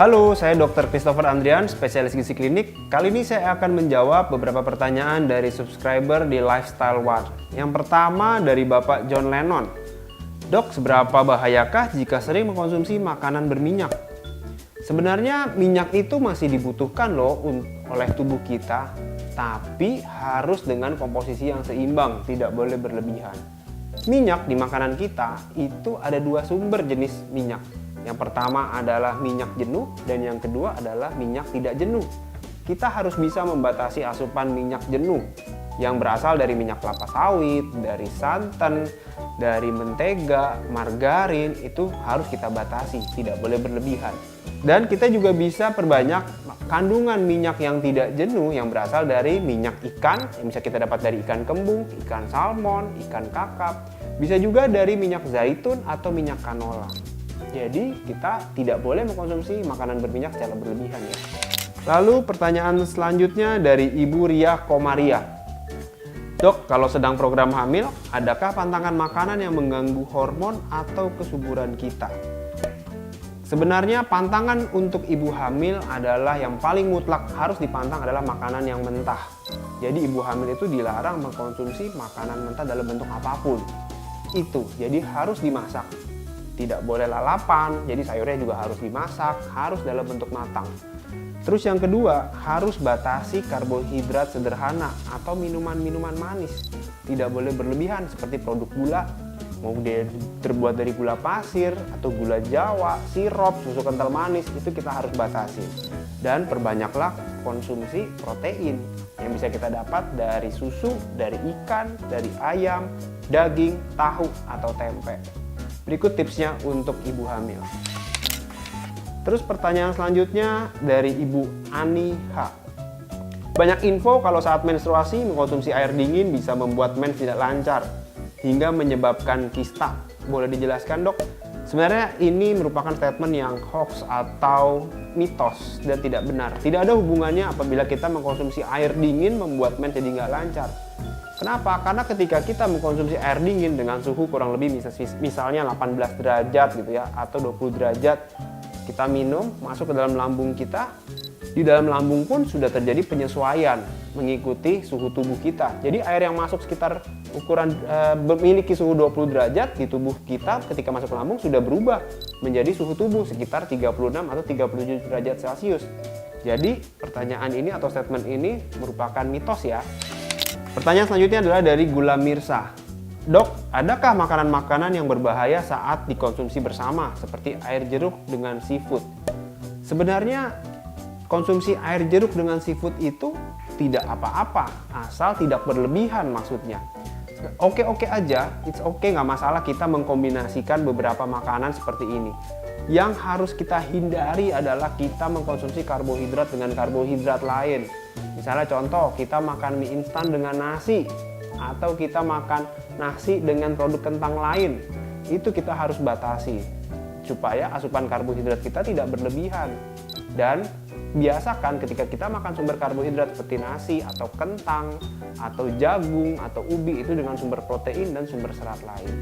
Halo, saya Dr. Christopher Andrian, spesialis gizi klinik. Kali ini saya akan menjawab beberapa pertanyaan dari subscriber di Lifestyle One. Yang pertama dari Bapak John Lennon. Dok, seberapa bahayakah jika sering mengkonsumsi makanan berminyak? Sebenarnya minyak itu masih dibutuhkan loh oleh tubuh kita, tapi harus dengan komposisi yang seimbang, tidak boleh berlebihan. Minyak di makanan kita itu ada dua sumber jenis minyak. Yang pertama adalah minyak jenuh dan yang kedua adalah minyak tidak jenuh. Kita harus bisa membatasi asupan minyak jenuh yang berasal dari minyak kelapa sawit, dari santan, dari mentega, margarin, itu harus kita batasi, tidak boleh berlebihan. Dan kita juga bisa perbanyak kandungan minyak yang tidak jenuh yang berasal dari minyak ikan yang bisa kita dapat dari ikan kembung, ikan salmon, ikan kakap, bisa juga dari minyak zaitun atau minyak canola. Jadi kita tidak boleh mengkonsumsi makanan berminyak secara berlebihan ya. Lalu pertanyaan selanjutnya dari Ibu Ria Komaria. Dok, kalau sedang program hamil, adakah pantangan makanan yang mengganggu hormon atau kesuburan kita? Sebenarnya pantangan untuk ibu hamil adalah yang paling mutlak harus dipantang adalah makanan yang mentah. Jadi ibu hamil itu dilarang mengkonsumsi makanan mentah dalam bentuk apapun. Itu, jadi harus dimasak. Tidak boleh lalapan, jadi sayurnya juga harus dimasak, harus dalam bentuk matang. Terus yang kedua, harus batasi karbohidrat sederhana atau minuman-minuman manis. Tidak boleh berlebihan seperti produk gula, mau dia terbuat dari gula pasir atau gula jawa, sirup, susu kental manis, itu kita harus batasi. Dan perbanyaklah konsumsi protein yang bisa kita dapat dari susu, dari ikan, dari ayam, daging, tahu, atau tempe. Berikut tipsnya untuk ibu hamil. Terus pertanyaan selanjutnya dari Ibu Ani H. Banyak info kalau saat menstruasi mengkonsumsi air dingin bisa membuat mens tidak lancar hingga menyebabkan kista. Boleh dijelaskan, Dok? Sebenarnya ini merupakan statement yang hoax atau mitos dan tidak benar. Tidak ada hubungannya apabila kita mengkonsumsi air dingin membuat mens jadi nggak lancar. Kenapa? Karena ketika kita mengkonsumsi air dingin dengan suhu kurang lebih misalnya 18 derajat gitu ya, atau 20 derajat, kita minum, masuk ke dalam lambung kita, di dalam lambung pun sudah terjadi penyesuaian mengikuti suhu tubuh kita. Jadi air yang masuk sekitar ukuran memiliki suhu 20 derajat di tubuh kita ketika masuk ke lambung sudah berubah menjadi suhu tubuh sekitar 36 atau 37 derajat Celcius. Jadi pertanyaan ini atau statement ini merupakan mitos ya. Pertanyaan selanjutnya adalah dari Gula Mirsa. Dok, adakah makanan-makanan yang berbahaya saat dikonsumsi bersama seperti air jeruk dengan seafood? Sebenarnya konsumsi air jeruk dengan seafood itu tidak apa-apa, asal tidak berlebihan maksudnya. Oke-oke aja, it's okay, nggak masalah kita mengkombinasikan beberapa makanan seperti ini. Yang harus kita hindari adalah kita mengkonsumsi karbohidrat dengan karbohidrat lain. Misalnya contoh, kita makan mie instan dengan nasi, atau kita makan nasi dengan produk kentang lain. Itu kita harus batasi, supaya asupan karbohidrat kita tidak berlebihan. Dan biasakan ketika kita makan sumber karbohidrat seperti nasi, atau kentang, atau jagung, atau ubi, itu dengan sumber protein dan sumber serat lain.